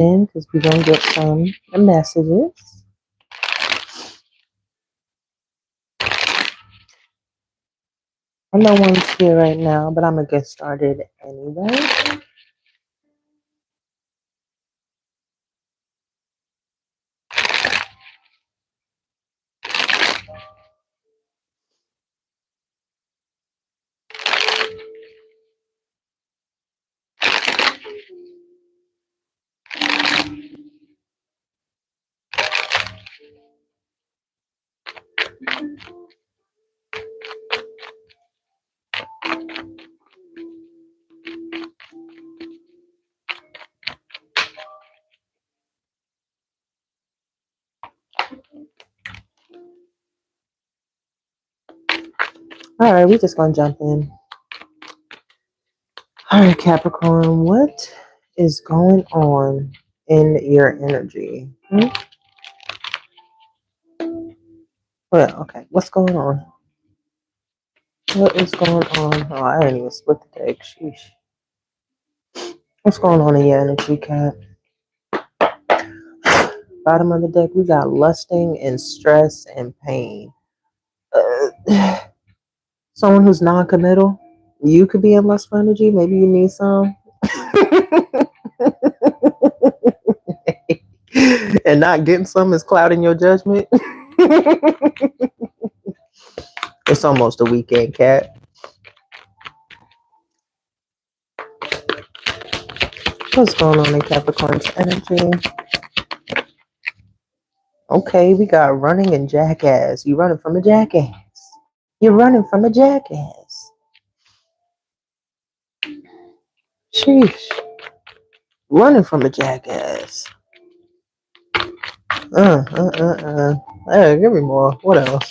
in because we're going to get some messages. No one's here right now, but I'm going to get started anyway. All right, we're just going to jump in. All right, Capricorn, what is going on in your energy? Well, okay, what's going on? What is going on? Oh, I didn't even split the deck. Sheesh. What's going on in your energy, Cap? Bottom of the deck, we got lusting and stress and pain. Someone who's non-committal. You could be in lustful energy. Maybe you need some. And not getting some is clouding your judgment. It's almost a weekend, Cat. What's going on in Capricorn's energy? Okay, we got running and jackass. You running from a jackass. You're running from a jackass. Sheesh. Running from a jackass. Hey, give me more. What else?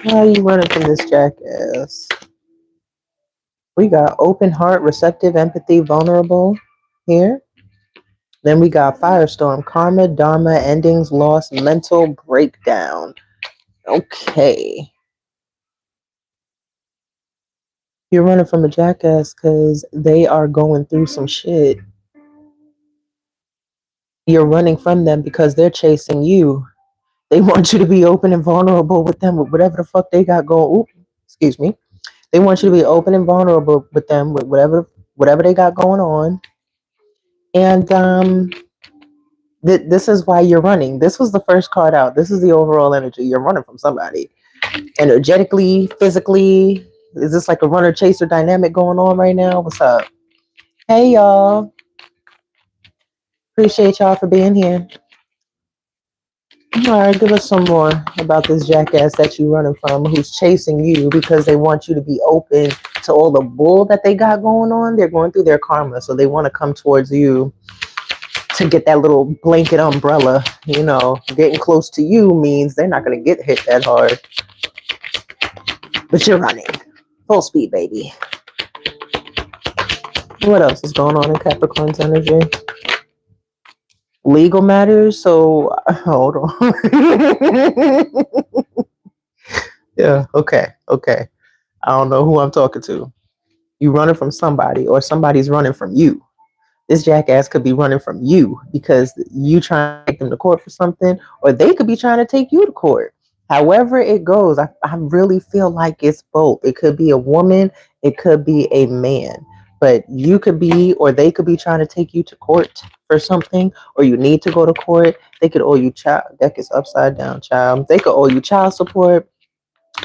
Why are you running from this jackass? We got open heart, receptive, empathy, vulnerable here. Then we got firestorm, karma, dharma, endings, loss, mental breakdown. Okay. You're running from a jackass because they are going through some shit. You're running from them because they're chasing you. They want you to be open and vulnerable with them, with whatever the fuck they got going. Ooh, excuse me. They want you to be open and vulnerable with them, with whatever they got going on. And this is why you're running. This was the first card out. This is the overall energy. You're running from somebody. Energetically, physically. Is this like a runner chaser dynamic going on right now? What's up? Hey y'all. Appreciate y'all for being here. All right, give us some more about this jackass that you're running from, who's chasing you because they want you to be open to all the bull that they got going on. They're going through their karma, so they want to come towards you to get that little blanket umbrella. You know, getting close to you means they're not going to get hit that hard. But you're running. Full speed, baby. What else is going on in Capricorn's energy? Legal matters, so hold on. Yeah, okay. I don't know who I'm talking to. You running from somebody or somebody's running from you. This jackass could be running from you because you trying to take them to court for something, or they could be trying to take you to court. However it goes, I really feel like it's both. It could be a woman, it could be a man, but you could be, or they could be trying to take you to court for something, or you need to go to court. They could owe you child. Deck is upside down, child. They could owe you child support.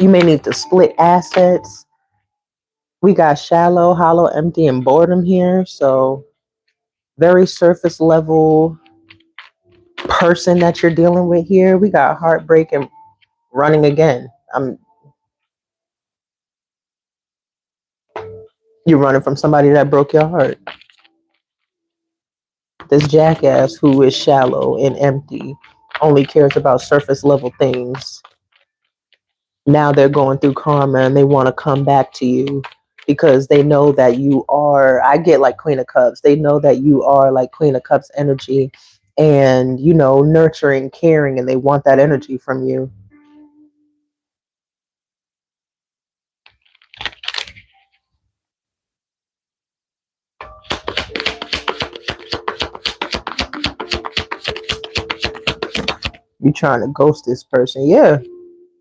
You may need to split assets. We got shallow, hollow, empty, and boredom here. So very surface level person that you're dealing with here. We got heartbreak and running again. You're running from somebody that broke your heart. This jackass who is shallow and empty only cares about surface level things. Now they're going through karma and they want to come back to you because they know that you are, I get like Queen of Cups. They know that you are like Queen of Cups energy and, you know, nurturing, caring, and they want that energy from you. trying to ghost this person. Yeah,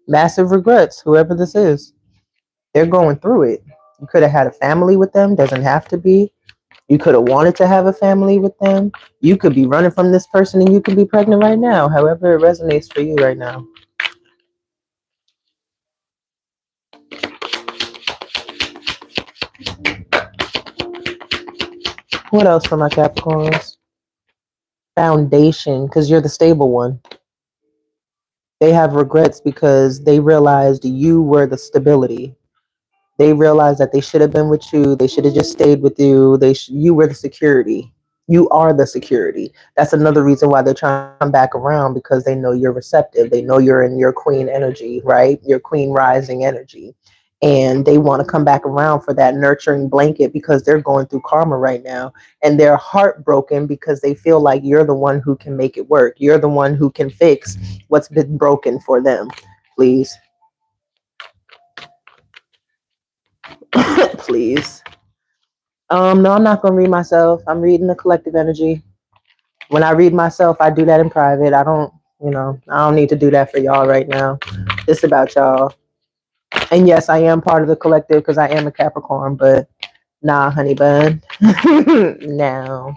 massive regrets, whoever this is. They're going through it. You could have had a family with them, doesn't have to be. You could have wanted to have a family with them. You could be running from this person and you could be pregnant right now, however it resonates for you right now. What else for my Capricorns? Foundation, because you're the stable one. They have regrets because they realized you were the stability. They realized that they should have been with you. They should have just stayed with you. You were the security. You are the security. That's another reason why they're trying to come back around, because they know you're receptive. They know you're in your queen energy, right? Your queen rising energy. And they want to come back around for that nurturing blanket because they're going through karma right now. And they're heartbroken because they feel like you're the one who can make it work. You're the one who can fix what's been broken for them. Please. Please. No, I'm not gonna read myself. I'm reading the collective energy. When I read myself, I do that in private. I don't need to do that for y'all right now. It's about y'all. And yes, I am part of the collective because I am a Capricorn, but nah, honey bun. No.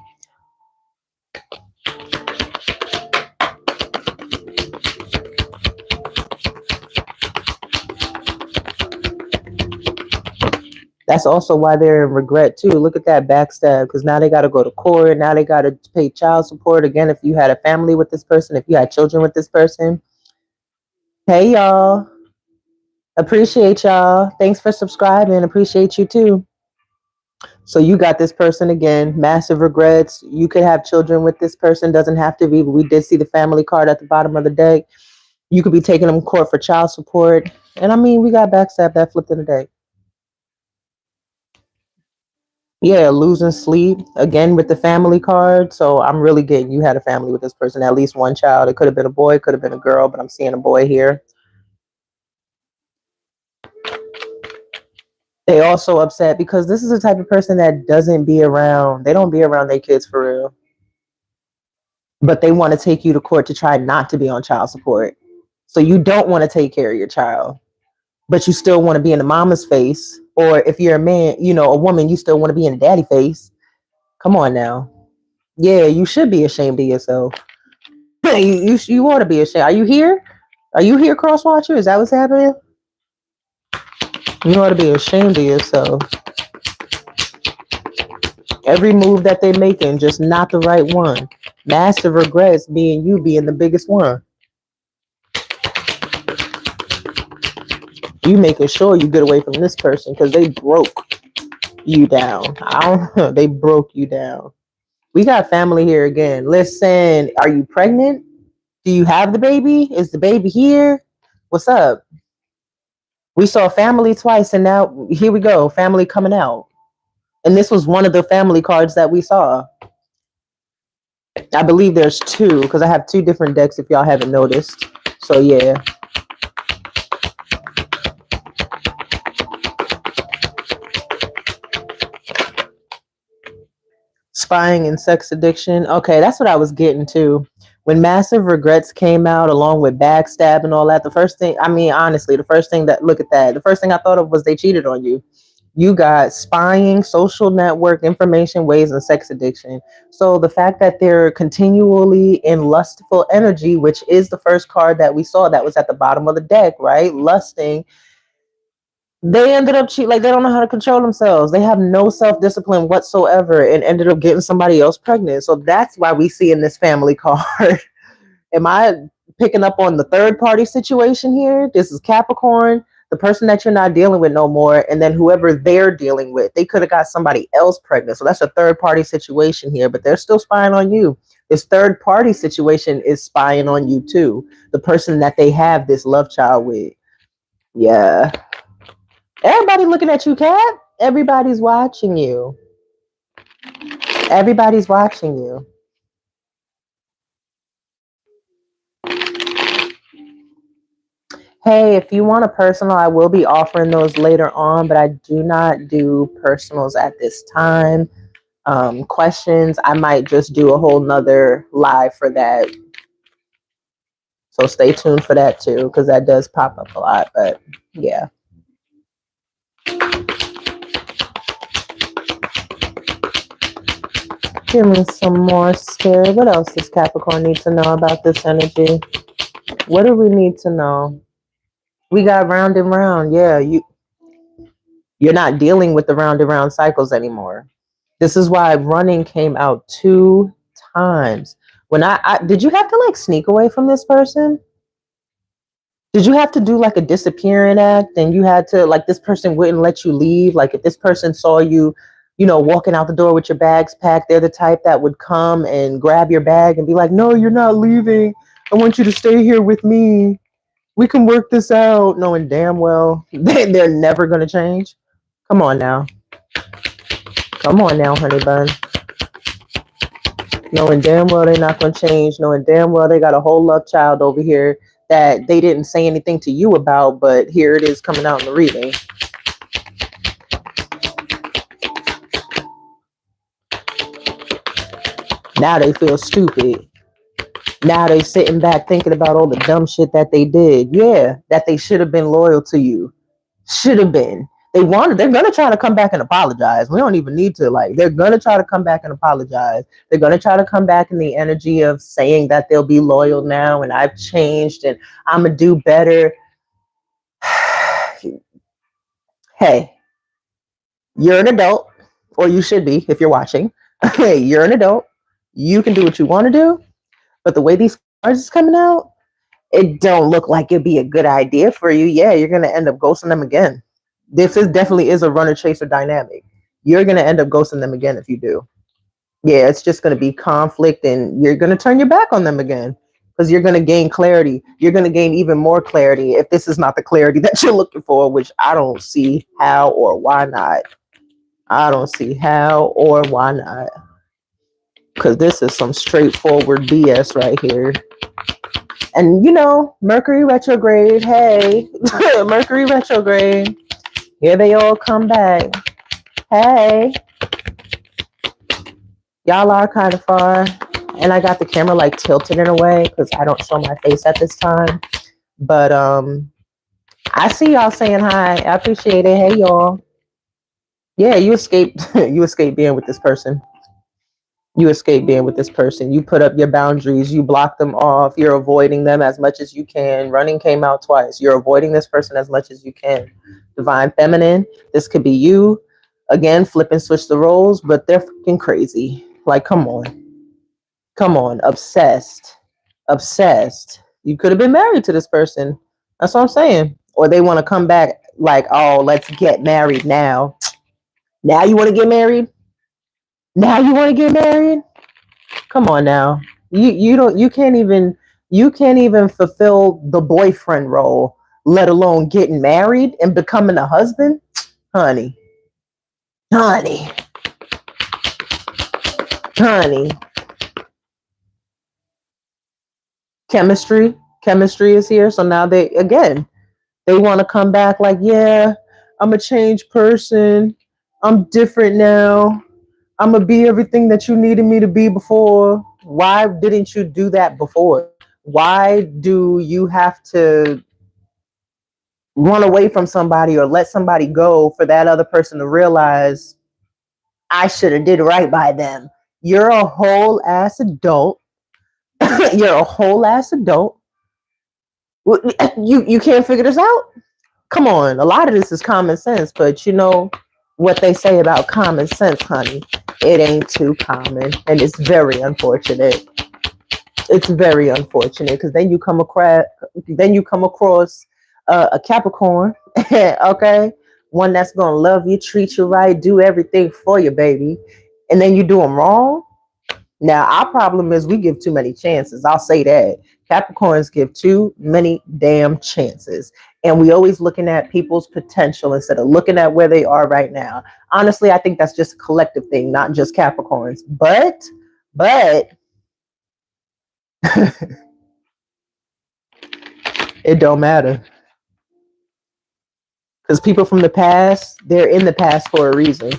That's also why they're in regret too. Look at that backstab, because now they got to go to court. Now they got to pay child support again. If you had a family with this person, if you had children with this person. Hey y'all, appreciate y'all. Thanks for subscribing. Appreciate you too. So you got this person again, massive regrets. You could have children with this person, doesn't have to be, but we did see the family card at the bottom of the deck. You could be taking them to court for child support. And I mean, we got backstab that flipped in the deck. Yeah, losing sleep again with the family card. So I'm really getting you had a family with this person, at least one child. It could have been a boy, could have been a girl, but I'm seeing a boy here. They also upset because this is the type of person that doesn't be around. They don't be around their kids for real. But they want to take you to court to try not to be on child support. So you don't want to take care of your child, but you still want to be in the mama's face. Or if you're a man, a woman, you still want to be in the daddy face. Come on now. Yeah, you should be ashamed of yourself. You ought to be ashamed. Are you here? Are you here, Cross Watcher? Is that what's happening? You ought to be ashamed of yourself. Every move that they're making, just not the right one. Massive regrets being you being the biggest one. You making sure you get away from this person because they broke you down. They broke you down. We got family here again. Listen, are you pregnant? Do you have the baby? Is the baby here? What's up? We saw family twice, and now here we go. Family coming out. And this was one of the family cards that we saw. I believe there's two because I have two different decks if y'all haven't noticed. So yeah. Spying and sex addiction. Okay, that's what I was getting to. When massive regrets came out along with backstab and all that, the first thing, I mean, honestly, the first thing I thought of was they cheated on you. You got spying, social network, information, ways, and sex addiction. So the fact that they're continually in lustful energy, which is the first card that we saw that was at the bottom of the deck, right? Lusting. They ended up cheating. Like, they don't know how to control themselves. They have no self-discipline whatsoever and ended up getting somebody else pregnant. So that's why we see in this family card. Am I picking up on the third party situation here? This is Capricorn, the person that you're not dealing with no more, and then whoever they're dealing with, they could have got somebody else pregnant. So that's a third party situation here, but they're still spying on you. This third party situation is spying on you too. The person that they have this love child with. Yeah. Everybody looking at you, Cat. Everybody's watching you. Everybody's watching you. Hey, if you want a personal, I will be offering those later on, but I do not do personals at this time. Questions, I might just do a whole nother live for that. So stay tuned for that too, because that does pop up a lot. But yeah. Give me some more spirit. What else does Capricorn need to know about this energy? What do we need to know? We got round and round. Yeah, you're not dealing with the round and round cycles anymore. This is why running came out 2 times. When I did you have to like sneak away from this person? Did you have to do like a disappearing act and you had to like this person wouldn't let you leave? Like if this person saw you, walking out the door with your bags packed, they're the type that would come and grab your bag and be like, "No, you're not leaving. I want you to stay here with me. We can work this out," knowing damn well they're never going to change. Come on now. Come on now, honey bun. Knowing damn well they're not going to change, knowing damn well they got a whole love child over here that they didn't say anything to you about, but here it is coming out in the reading. Now they feel stupid. Now they sitting back thinking about all the dumb shit that they did. Yeah, that they should have been loyal to you. Should have been. They're gonna try to come back and apologize. We don't even need to, they're gonna try to come back and apologize. They're gonna try to come back in the energy of saying that they'll be loyal now and I've changed and I'm gonna do better. Hey, you're an adult, or you should be if you're watching. Hey, you're an adult. You can do what you want to do, but the way these cards is coming out, it don't look like it'd be a good idea for you. Yeah, you're gonna end up ghosting them again. This definitely is a runner chaser dynamic. You're gonna end up ghosting them again if you do. Yeah, it's just gonna be conflict, and you're gonna turn your back on them again because you're gonna gain clarity. You're gonna gain even more clarity if this is not the clarity that you're looking for, which I don't see how or why not. I don't see how or why not. Because this is some straightforward BS right here. And Mercury retrograde. Hey, Mercury retrograde. Here they all come back. Hey, y'all are kind of far. And I got the camera like tilted in a way because I don't show my face at this time. But I see y'all saying hi. I appreciate it. Hey, y'all. Yeah, you escaped. You escaped being with this person. You escape being with this person. You put up your boundaries. You block them off. You're avoiding them as much as you can. Running came out twice. You're avoiding this person as much as you can. Divine Feminine. This could be you. Again, flip and switch the roles, but they're fucking crazy. Like, come on. Come on. Obsessed. Obsessed. You could have been married to this person. That's what I'm saying. Or they want to come back like, oh, let's get married now. Now you want to get married? Now you want to get married? Come on now. You can't even fulfill the boyfriend role, let alone getting married and becoming a husband. Honey. Honey. Honey. Chemistry is here. So now they want to come back like, yeah, I'm a changed person. I'm different now. I'm going to be everything that you needed me to be before. Why didn't you do that before? Why do you have to run away from somebody or let somebody go for that other person to realize I should have did right by them? You're a whole ass adult. You're a whole ass adult. You can't figure this out? Come on. A lot of this is common sense, but you know what they say about common sense, honey. It ain't too common, and it's very unfortunate. It's very unfortunate because then you come across a Capricorn, okay, one that's gonna love you, treat you right, do everything for you, baby, and then you do them wrong. Now our problem is we give too many chances. I'll say that Capricorns give too many damn chances. And we always looking at people's potential instead of looking at where they are right now. Honestly, I think that's just a collective thing, not just Capricorns. But it don't matter. Because people from the past, they're in the past for a reason.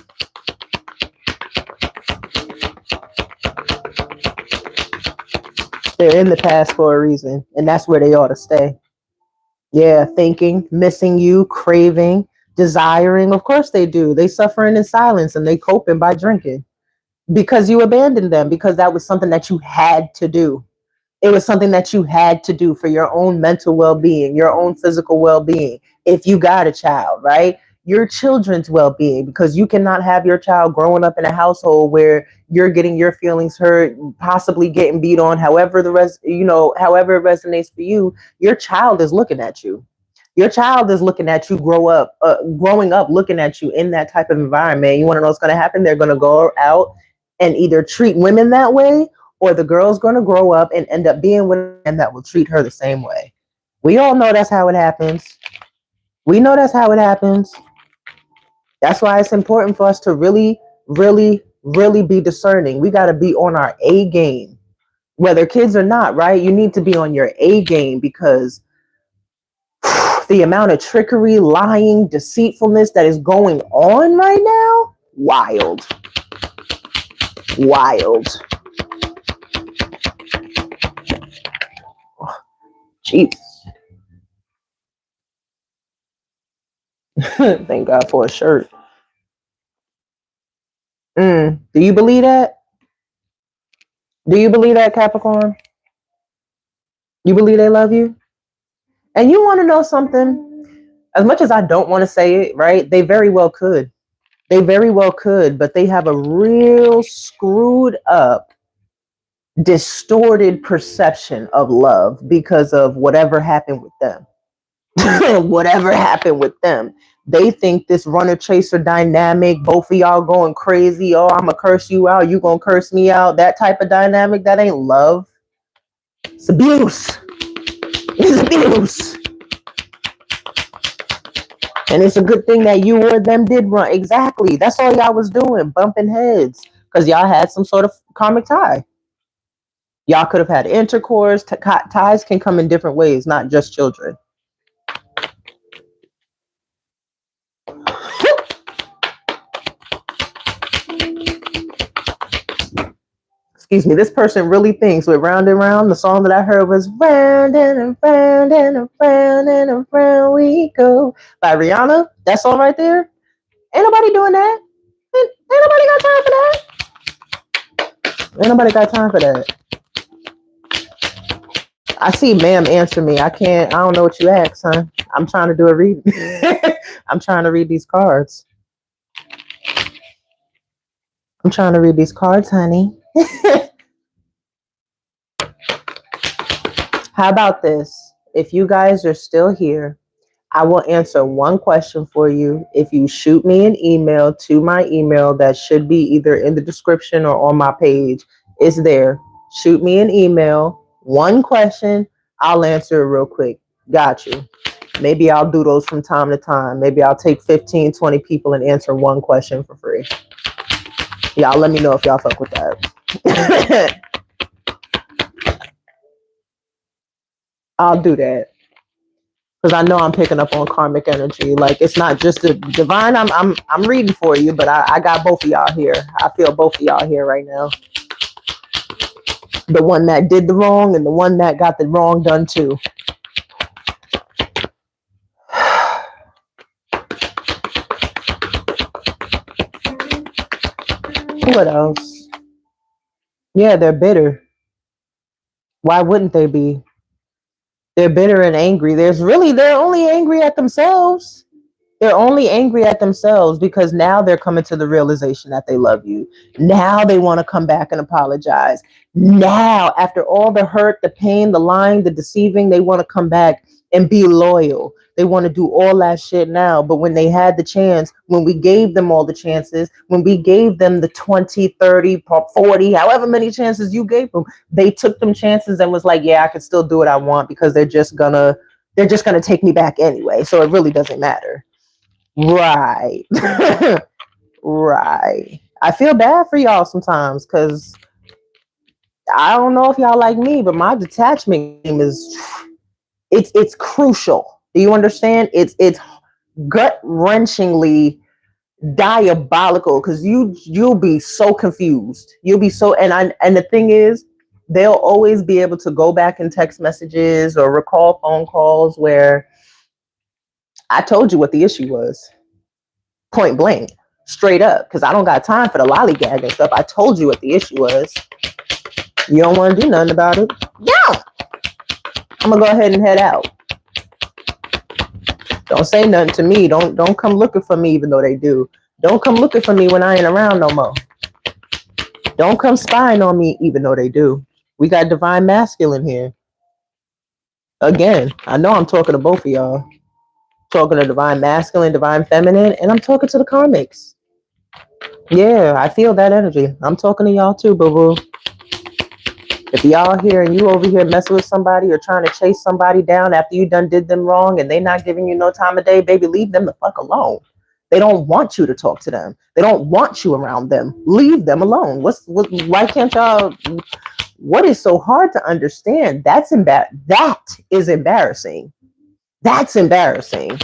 They're in the past for a reason, and that's where they ought to stay. Yeah, thinking, missing you, craving, desiring. Of course they do. They suffering in silence and they coping by drinking because you abandoned them, because that was something that you had to do. It was something that you had to do for your own mental well-being, your own physical well-being. If you got a child, right? Your children's well-being, because you cannot have your child growing up in a household where you're getting your feelings hurt, possibly getting beat on, however however it resonates for you. Your child is looking at you. Your child is looking at you growing up, looking at you in that type of environment. You want to know what's going to happen? They're going to go out and either treat women that way, or the girl's going to grow up and end up being with a man that will treat her the same way. We all know that's how it happens. We know that's how it happens. That's why it's important for us to really, really, really be discerning. We got to be on our A game, whether kids or not, right? You need to be on your A game, because the amount of trickery, lying, deceitfulness that is going on right now, wild. Wild. Jeez. Thank God for a shirt. Do you believe that? Do you believe that, Capricorn? You believe they love you? And you want to know something? As much as I don't want to say it, right? They very well could. They very well could, but they have a real screwed up, distorted perception of love because of whatever happened with them. Whatever happened with them. They think this runner chaser dynamic, both of y'all going crazy. Oh, I'm gonna curse you out, you gonna curse me out. That type of dynamic, that ain't love. It's abuse. It's abuse. And it's a good thing that you or them did run. Exactly. That's all y'all was doing, bumping heads, because y'all had some sort of karmic tie. Y'all could have had intercourse. Ties can come in different ways, not just children. Excuse me, this person really thinks with Round and Round, the song that I heard was Round and Round and Round and Round we go by Rihanna. That song right there. Ain't nobody doing that. Ain't nobody got time for that. Ain't nobody got time for that. I see ma'am answer me. I don't know what you asked, son. I'm trying to do a read. I'm trying to read these cards. I'm trying to read these cards, honey. How about this? If you guys are still here, I will answer one question for you. If you shoot me an email to my email that should be either in the description or on my page, it's there. Shoot me an email, one question, I'll answer it real quick. Got you. Maybe I'll do those from time to time. Maybe I'll take 15, 20 people and answer one question for free. Y'all let me know if y'all fuck with that. I'll do that. Because I know I'm picking up on karmic energy. Like, it's not just the divine. I'm reading for you, but I got both of y'all here. I feel both of y'all here right now. The one that did the wrong and the one that got the wrong done too. What else? Yeah, they're bitter. Why wouldn't they be? They're bitter and angry. They're only angry at themselves. They're only angry at themselves because now they're coming to the realization that they love you. Now they want to come back and apologize. Now, after all the hurt, the pain, the lying, the deceiving, they want to come back and be loyal. They want to do all that shit now. But when they had the chance, when we gave them all the chances, when we gave them the 20, 30, 40, however many chances you gave them, they took them chances and was like, yeah, I can still do what I want because they're just gonna take me back anyway. So it really doesn't matter. Right. Right. I feel bad for y'all sometimes because I don't know if y'all like me, but my detachment game is it's crucial. Do you understand? It's gut-wrenchingly diabolical because you'll be so confused. You'll be so and the thing is, they'll always be able to go back in text messages or recall phone calls where I told you what the issue was, point blank, straight up, because I don't got time for the lollygag and stuff. I told you what the issue was. You don't want to do nothing about it? Yeah. I'm gonna go ahead and head out. Don't say nothing to me. Don't come looking for me, even though they do. Don't come looking for me when I ain't around no more. Don't come spying on me, even though they do. We got divine masculine here. Again, I know I'm talking to both of y'all. Talking to divine masculine, divine feminine, and I'm talking to the karmics. Yeah, I feel that energy. I'm talking to y'all too, boo-boo. If y'all here and you over here messing with somebody or trying to chase somebody down after you done did them wrong and they not giving you no time of day, baby, leave them the fuck alone. They don't want you to talk to them. They don't want you around them. Leave them alone. Why can't y'all? What is so hard to understand? That is embarrassing. That's embarrassing.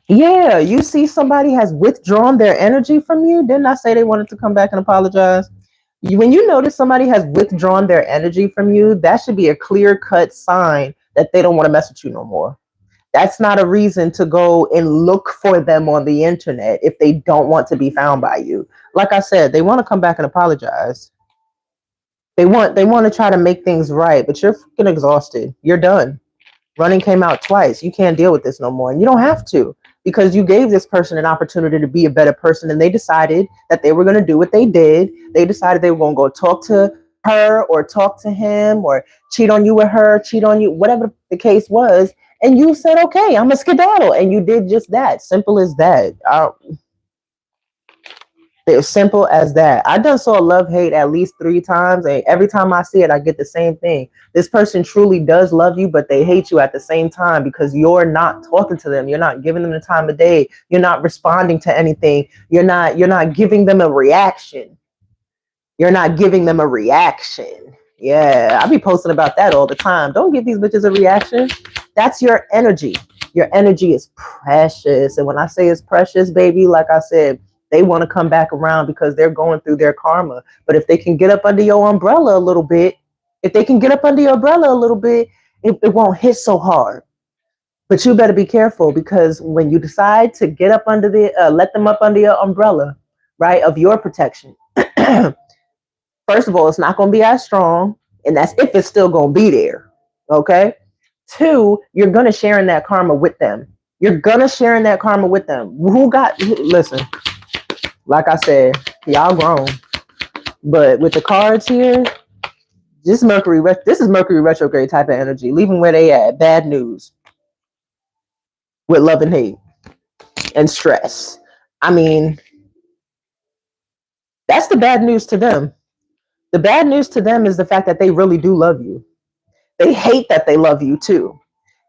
Yeah, you see somebody has withdrawn their energy from you. Didn't I say they wanted to come back and apologize? When you notice somebody has withdrawn their energy from you, that should be a clear-cut sign that they don't want to mess with you no more. That's not a reason to go and look for them on the internet if they don't want to be found by you. Like I said, they want to come back and apologize. They want to try to make things right, but you're freaking exhausted. You're done. Running came out twice. You can't deal with this no more. And you don't have to, because you gave this person an opportunity to be a better person, and they decided that they were going to do what they did. They decided they were going to go talk to her or talk to him or cheat on you with her, cheat on you, whatever the case was. And you said, okay, I'm a skedaddle. And you did just that. Simple as that. It's simple as that. I done saw love hate at least 3 times, and every time I see it, I get the same thing. This person truly does love you, but they hate you at the same time because you're not talking to them. You're not giving them the time of day. You're not responding to anything. You're not giving them a reaction. You're not giving them a reaction. Yeah, I be posting about that all the time. Don't give these bitches a reaction. That's your energy. Your energy is precious. And when I say it's precious, baby, like I said, they want to come back around because they're going through their karma. But if they can get up under your umbrella a little bit, it won't hit so hard. But you better be careful, because when you decide to get up under let them up under your umbrella, right, of your protection, first of all, it's not going to be as strong. And that's if it's still going to be there. Okay. 2, you're going to share in that karma with them. Listen, like I said, y'all grown. But with the cards here, this is Mercury retrograde type of energy. Leave them where they at. Bad news. With love and hate and stress. I mean, that's the bad news to them. The bad news to them is the fact that they really do love you. They hate that they love you too.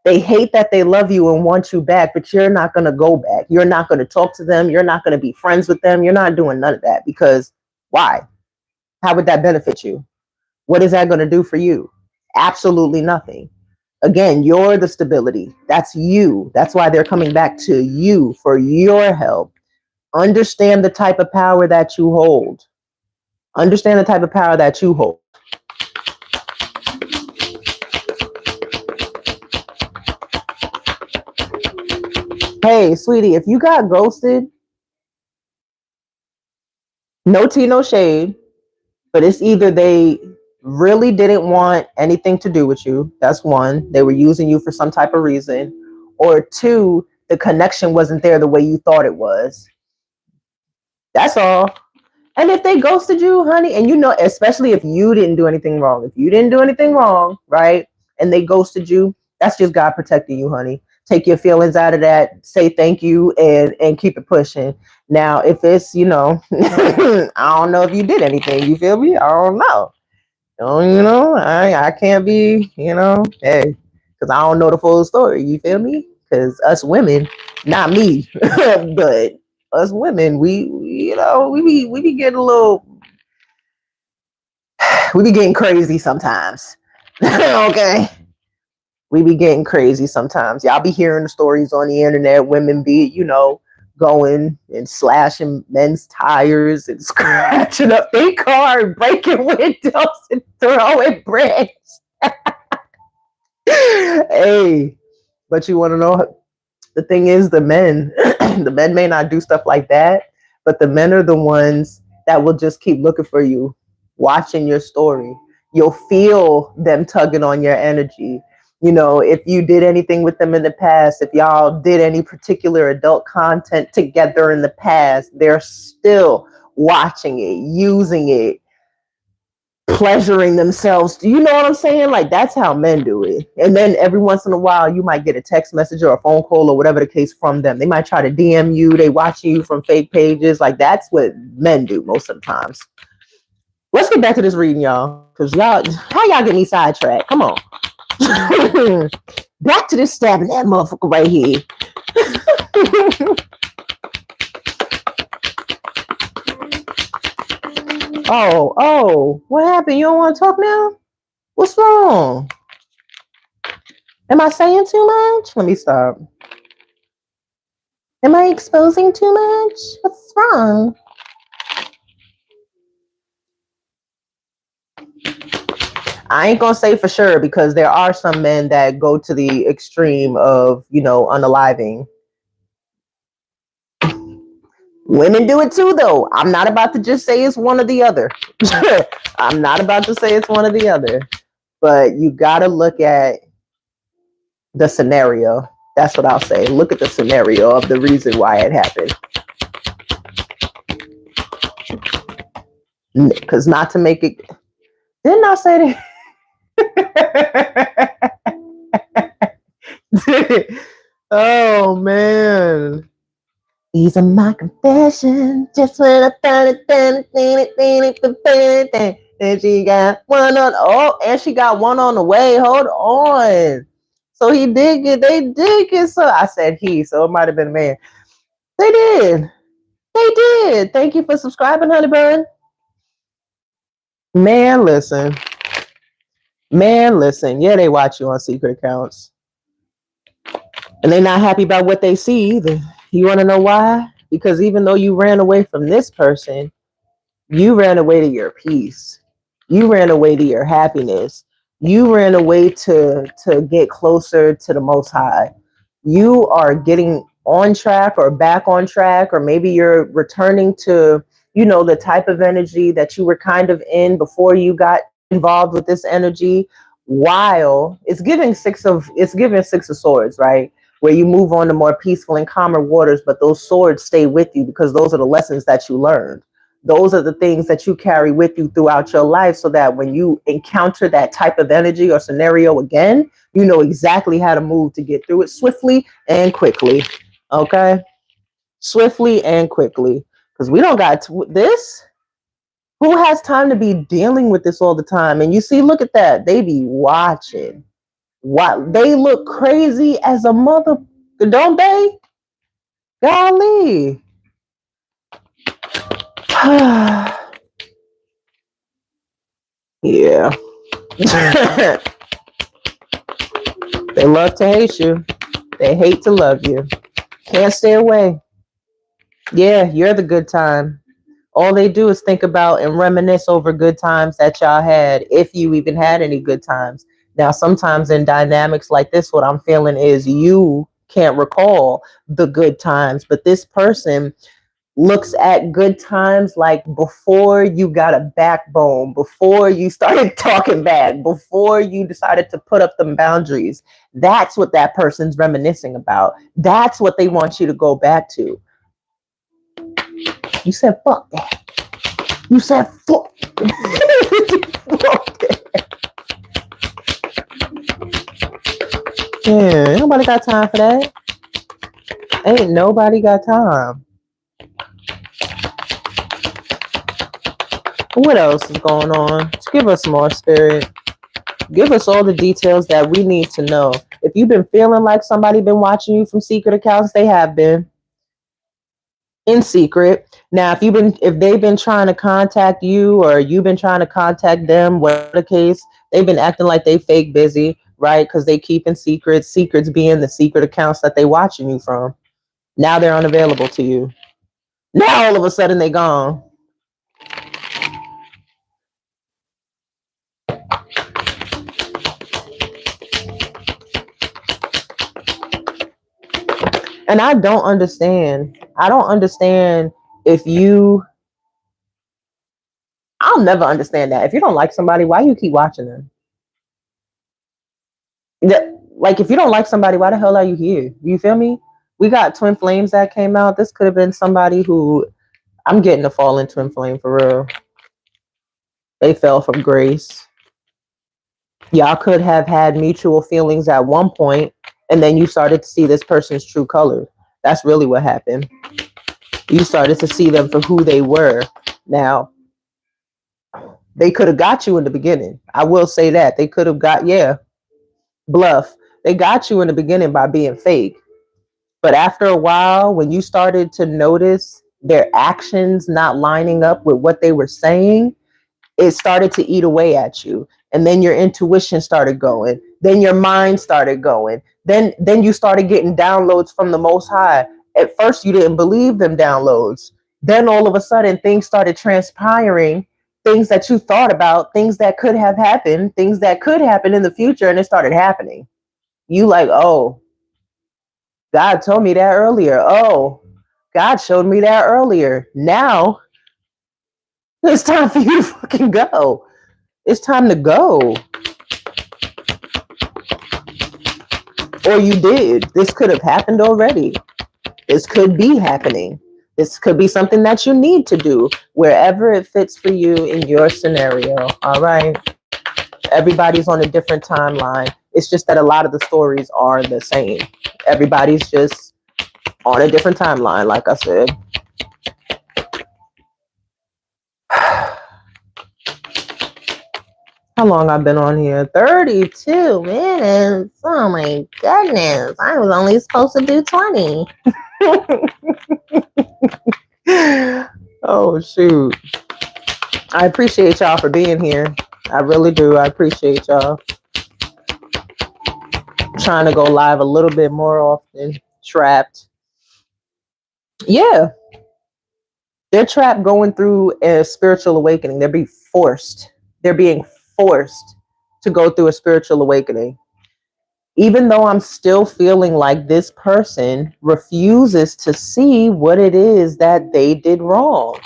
They hate that they love you and want you back, but you're not going to go back. You're not going to talk to them. You're not going to be friends with them. You're not doing none of that, because why? How would that benefit you? What is that going to do for you? Absolutely nothing. Again, you're the stability. That's you. That's why they're coming back to you for your help. Understand the type of power that you hold. Understand the type of power that you hold. Hey, sweetie, if you got ghosted, no tea, no shade, but it's either they really didn't want anything to do with you. That's 1. They were using you for some type of reason. Or 2, the connection wasn't there the way you thought it was. That's all. And if they ghosted you, honey, and you know, especially if you didn't do anything wrong, right? And they ghosted you, that's just God protecting you, honey. Take your feelings out of that, say thank you, and keep it pushing. Now, if it's, I don't know if you did anything, you feel me? I don't know. I can't be, hey, because I don't know the full story, you feel me? Because us women, not me, but us women, we be getting a little, we be getting crazy sometimes. Okay. We be getting crazy sometimes. Y'all be hearing the stories on the internet. Women be, going and slashing men's tires and scratching up their car and breaking windows and throwing bricks. Hey, but you want to know, the thing is, the men, the men may not do stuff like that, but the men are the ones that will just keep looking for you, watching your story. You'll feel them tugging on your energy. You know, if you did anything with them in the past, if y'all did any particular adult content together in the past, they're still watching it, using it, pleasuring themselves. Do you know what I'm saying? Like, that's how men do it. And then every once in a while, you might get a text message or a phone call or whatever the case from them. They might try to DM you. They watching you from fake pages. Like, that's what men do most of the times. Let's get back to this reading, y'all. Because y'all, how y'all get me sidetracked? Come on. Back to this stabbing that motherfucker right here. Oh, what happened? You don't want to talk now? What's wrong? Am I saying too much? Let me stop. Am I exposing too much? What's wrong? I ain't gonna say for sure, because there are some men that go to the extreme of, you know, unaliving. Women do it too, though. I'm not about to just say it's one or the other. I'm not about to say it's one or the other. But you gotta look at the scenario. That's what I'll say. Look at the scenario of the reason why it happened. Because not to make it... Didn't I say that? Oh, man. These are my confessions. Just when I found it, and she got one on. Oh, and she got one on the way. Hold on. So they did get some. I said he, so it might have been a man. They did. Thank you for subscribing, honey bun. Man, listen. Yeah, they watch you on secret accounts. And they're not happy about what they see either. You want to know why? Because even though you ran away from this person, you ran away to your peace. You ran away to your happiness. You ran away to get closer to the Most High. You are getting on track or back on track, or maybe you're returning to, you know, the type of energy that you were kind of in before you got involved with this energy. While it's giving six of swords, right? Where you move on to more peaceful and calmer waters, but those swords stay with you because those are the lessons that you learned. Those are the things that you carry with you throughout your life, so that when you encounter that type of energy or scenario again, you know exactly how to move to get through it swiftly and quickly. Okay? Swiftly and quickly. Because we don't got this. Who has time to be dealing with this all the time? And you see, look at that. They be watching. What? They look crazy as a mother, don't they? Golly. Yeah. They love to hate you. They hate to love you. Can't stay away. Yeah, you're the good time. All they do is think about and reminisce over good times that y'all had, if you even had any good times. Now, sometimes in dynamics like this, what I'm feeling is you can't recall the good times, but this person looks at good times like before you got a backbone, before you started talking back, before you decided to put up them boundaries. That's what that person's reminiscing about. That's what they want you to go back to. You said fuck that. You said fuck. Yeah, ain't nobody got time for that. Ain't nobody got time. What else is going on? Just give us more, Spirit. Give us all the details that we need to know. If you've been feeling like somebody been watching you from secret accounts, they have been. In secret. Now, if they've been trying to contact you, or you've been trying to contact them, whatever the case, they've been acting like they fake busy, right? Because they keep in secrets being the secret accounts that they watching you from. Now they're unavailable to you. Now all of a sudden they gone. And I don't understand. I don't understand if you, I'll never understand that. If you don't like somebody, why you keep watching them? Like, if you don't like somebody, why the hell are you here? You feel me? We got Twin Flames that came out. This could have been somebody who, I'm getting to fall in Twin Flame for real. They fell from grace. Y'all could have had mutual feelings at one point, and then you started to see this person's true color. That's really what happened. You started to see them for who they were. Now, they could have got you in the beginning. I will say that. They could have got, yeah, bluff. They got you in the beginning by being fake. But after a while, when you started to notice their actions not lining up with what they were saying, it started to eat away at you. And then your intuition started going. Then your mind started going. Then you started getting downloads from the Most High. At first, you didn't believe them downloads. Then all of a sudden, things started transpiring, things that you thought about, things that could have happened, things that could happen in the future, and it started happening. You like, oh, God told me that earlier. Oh, God showed me that earlier. Now it's time for you to fucking go. It's time to go. Or you did. This could have happened already. This could be happening. This could be something that you need to do wherever it fits for you in your scenario. All right. Everybody's on a different timeline. It's just that a lot of the stories are the same. Everybody's just on a different timeline, like I said. How long I've been on here? 32 minutes. Oh my goodness. I was only supposed to do 20. Oh shoot. I appreciate y'all for being here. I really do. I appreciate y'all. Trying to go live a little bit more often. Trapped. Yeah. They're trapped going through a spiritual awakening. They're being forced. They're being forced to go through a spiritual awakening. Even though I'm still feeling like this person refuses to see what it is that they did wrong.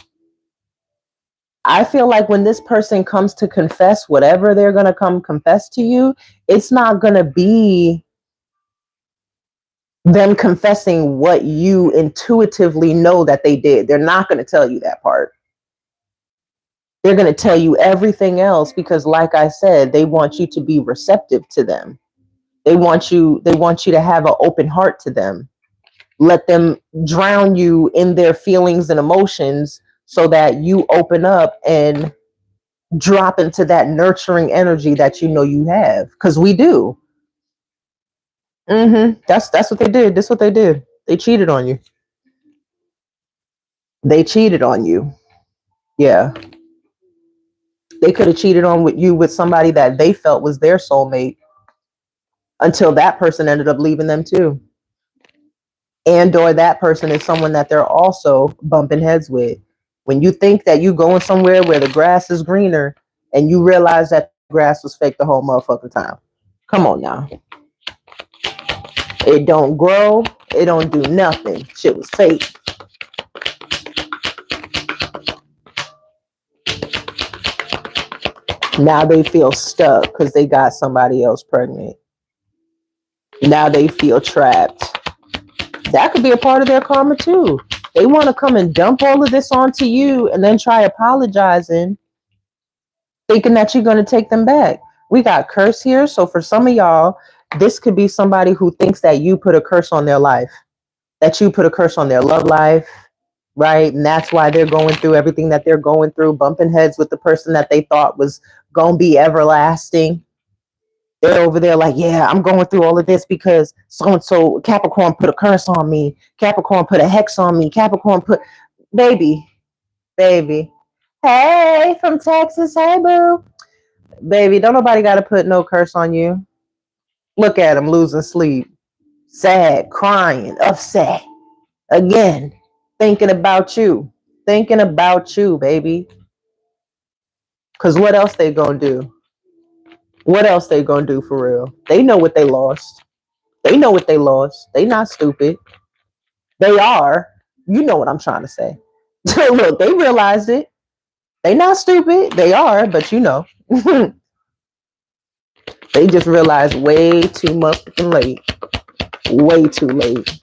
I feel like when this person comes to confess whatever they're going to come confess to you, it's not going to be them confessing what you intuitively know that they did. They're not going to tell you that part. They're going to tell you everything else because, like I said, they want you to be receptive to them. They want you to have an open heart to them. Let them drown you in their feelings and emotions so that you open up and drop into that nurturing energy that you know you have. Because we do. That's what they did. That's what they did. They cheated on you. They cheated on you. Yeah. They could have cheated on you with somebody that they felt was their soulmate until that person ended up leaving them too. And or that person is someone that they're also bumping heads with. When you think that you going somewhere where the grass is greener and you realize that the grass was fake the whole motherfucking time. Come on now. It don't grow. It don't do nothing. Shit was fake. Now they feel stuck because they got somebody else pregnant. Now they feel trapped. That could be a part of their karma too. They want to come and dump all of this onto you and then try apologizing, thinking that you're going to take them back. We got curse here. So for some of y'all, this could be somebody who thinks that you put a curse on their life, that you put a curse on their love life, right? And that's why they're going through everything that they're going through, bumping heads with the person that they thought was going to be everlasting. They're over there like, yeah, I'm going through all of this because so-and-so Capricorn put a curse on me. Capricorn put a hex on me. Capricorn put, baby. Hey, from Texas. Hey, boo. Baby, don't nobody got to put no curse on you. Look at him losing sleep. Sad, crying, upset. Again, thinking about you. Thinking about you, baby. Because what else they gonna do? What else they gonna do for real? They know what they lost. They know what they lost. They not stupid. They are. You know what I'm trying to say. Look, they realized it. They not stupid. They are, but you know. They just realized way too much late. Way too late.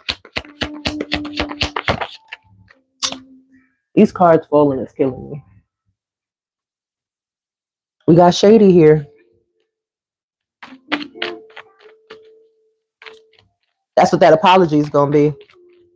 These cards falling is killing me. We got Shady here. That's what that apology is gonna be.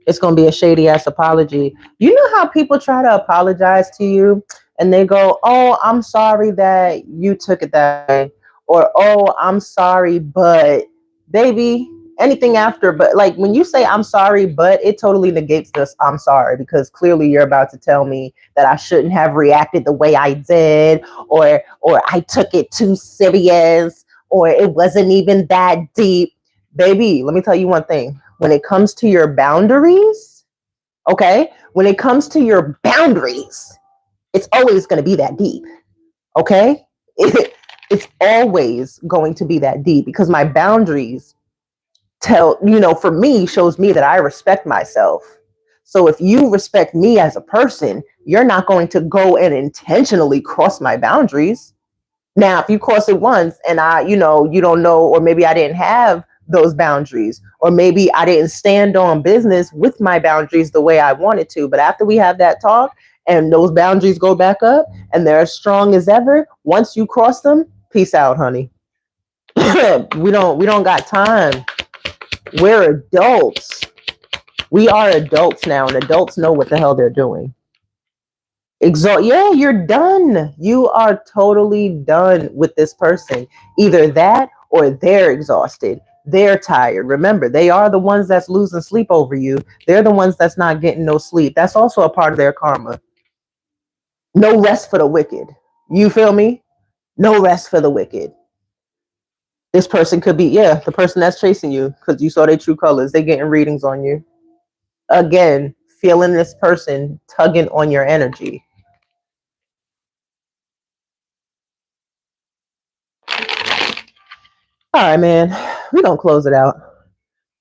It's gonna be a shady ass apology. You know how people try to apologize to you and they go, "Oh, I'm sorry that you took it that way," or "Oh, I'm sorry, but baby." Anything after, but like when you say "I'm sorry, but," it totally negates this "I'm sorry," because clearly you're about to tell me that I shouldn't have reacted the way I did, or I took it too serious, or it wasn't even that deep. Baby, let me tell you one thing. When it comes to your boundaries, okay? When it comes to your boundaries, it's always going to be that deep, okay? It's always going to be that deep because my boundaries for me, shows me that I respect myself. So if you respect me as a person, you're not going to go and intentionally cross my boundaries. Now, if you cross it once and you don't know, or maybe I didn't have those boundaries, or maybe I didn't stand on business with my boundaries the way I wanted to. But after we have that talk and those boundaries go back up and they're as strong as ever, once you cross them, peace out, honey. We don't got time. We're adults. We are adults now, and adults know what the hell they're doing. Yeah, you're done. You are totally done with this person. Either that or they're exhausted. They're tired. Remember, they are the ones that's losing sleep over you. They're the ones that's not getting no sleep. That's also a part of their karma. No rest for the wicked. You feel me? No rest for the wicked. This person could be, yeah, the person that's chasing you because you saw their true colors. They getting readings on you. Again, feeling this person tugging on your energy. All right, man. We're going to close it out.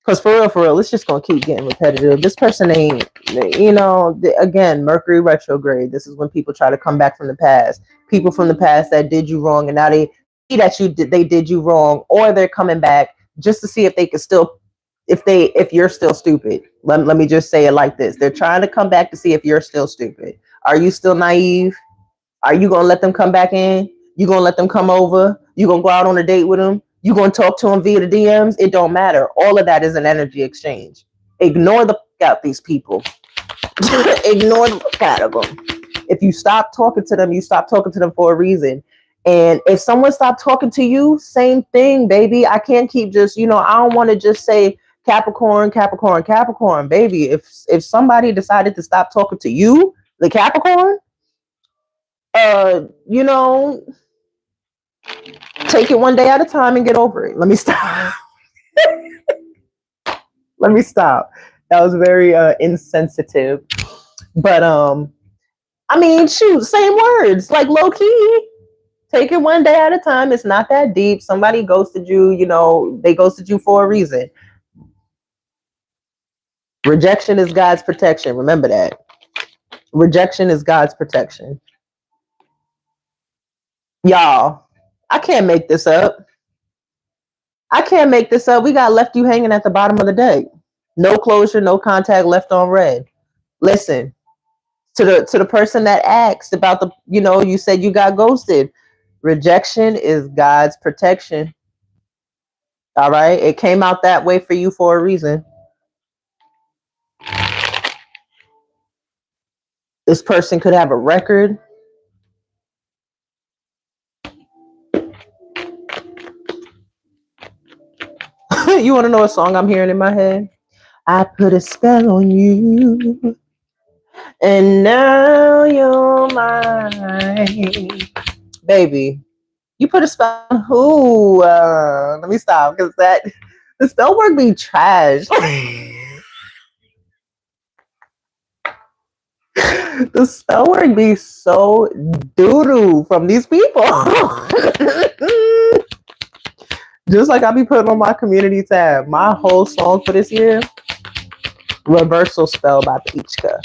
Because for real, it's just going to keep getting repetitive. This person ain't, again, Mercury retrograde. This is when people try to come back from the past. People from the past that did you wrong, and now they see that they did you wrong, or they're coming back just to see if they can still, if you're still stupid. Let me just say it like this. They're trying to come back to see if you're still stupid. Are you still naive? Are you going to let them come back in? You going to let them come over? You going to go out on a date with them? You going to talk to them via the DMs? It don't matter. All of that is an energy exchange. Ignore the fuck out these people. Ignore the fuck out of them. If you stop talking to them, you stop talking to them for a reason. And if someone stopped talking to you, same thing, baby. I can't keep just, I don't want to just say Capricorn, Capricorn, Capricorn, baby. If somebody decided to stop talking to you, the Capricorn, you know, take it one day at a time and get over it. Let me stop. Let me stop. That was very insensitive. But I mean, shoot, same words, like low key. Take it one day at a time. It's not that deep. Somebody ghosted you, they ghosted you for a reason. Rejection is God's protection. Remember that. Rejection is God's protection. Y'all, I can't make this up. I can't make this up. We got left you hanging at the bottom of the deck. No closure, no contact, left on red. Listen, to the person that asked about you said you got ghosted. Rejection is God's protection. All right? It came out that way for you for a reason. This person could have a record. You want to know a song I'm hearing in my head? I put a spell on you, and now you're mine. Baby, you put a spell on who? Let me stop, because the spell work be trash. The spell work be so doo-doo from these people. Just like I be putting on my community tab, my whole song for this year, Reversal Spell by Peachka.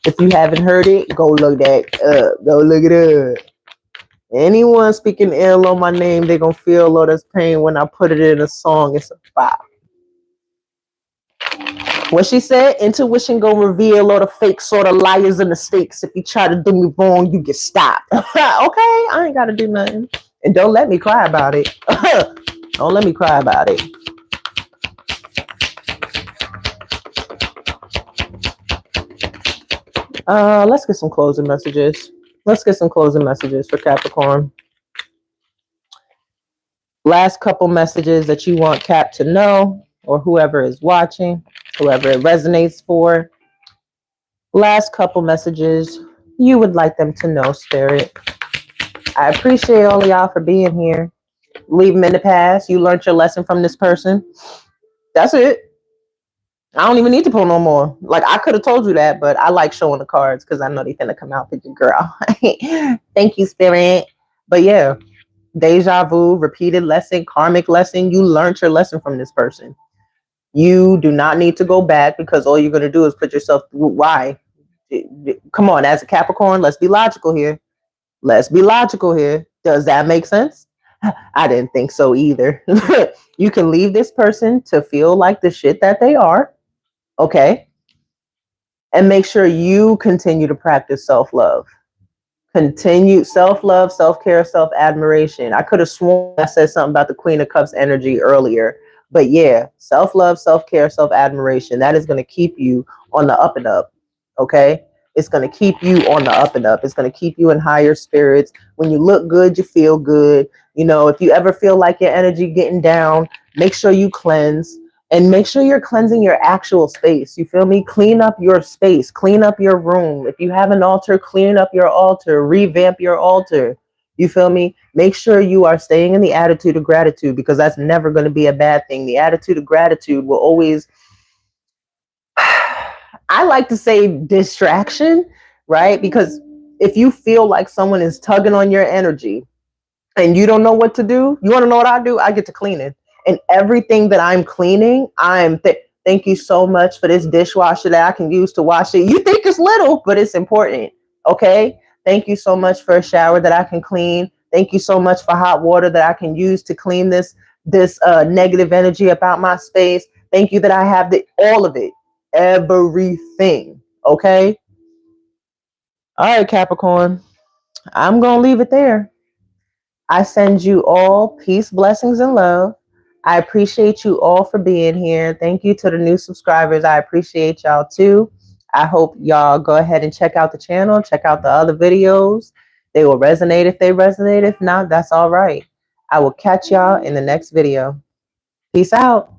If you haven't heard it, go look that up. Go look it up. Anyone speaking ill on my name, they gonna feel a lot of pain when I put it in a song. It's a bop. What she said, intuition gonna reveal all the fake sort of liars and mistakes. If you try to do me wrong, you get stopped. Okay, I ain't gotta do nothing. And don't let me cry about it. Don't let me cry about it. Let's get some closing messages. Let's get some closing messages for Capricorn. Last couple messages that you want Cap to know, or whoever is watching, whoever it resonates for. Last couple messages you would like them to know, Spirit. I appreciate all of y'all for being here. Leave them in the past. You learned your lesson from this person. That's it. I don't even need to pull no more. Like, I could have told you that, but I like showing the cards because I know they're finna come out for you, girl. Thank you, Spirit. But yeah, deja vu, repeated lesson, karmic lesson. You learned your lesson from this person. You do not need to go back because all you're going to do is put yourself through. Why? Come on, as a Capricorn, let's be logical here. Let's be logical here. Does that make sense? I didn't think so either. You can leave this person to feel like the shit that they are, okay? And make sure you continue to practice self-love. Continue self-love, self-care, self-admiration. I could have sworn I said something about the Queen of Cups energy earlier. But yeah, self-love, self-care, self-admiration. That is going to keep you on the up and up, okay? It's going to keep you on the up and up. It's going to keep you in higher spirits. When you look good, you feel good. You know, if you ever feel like your energy getting down, make sure you cleanse. And make sure you're cleansing your actual space. You feel me? Clean up your space. Clean up your room. If you have an altar, clean up your altar. Revamp your altar. You feel me? Make sure you are staying in the attitude of gratitude because that's never going to be a bad thing. The attitude of gratitude will always, I like to say distraction, right? Because if you feel like someone is tugging on your energy and you don't know what to do, you want to know what I do? I get to clean it. And everything that I'm cleaning, thank you so much for this dishwasher that I can use to wash it. You think it's little, but it's important. Okay. Thank you so much for a shower that I can clean. Thank you so much for hot water that I can use to clean this negative energy about my space. Thank you that I have all of it, everything. Okay. All right, Capricorn. I'm going to leave it there. I send you all peace, blessings, and love. I appreciate you all for being here. Thank you to the new subscribers. I appreciate y'all too. I hope y'all go ahead and check out the channel, check out the other videos. They will resonate if they resonate. If not, that's all right. I will catch y'all in the next video. Peace out.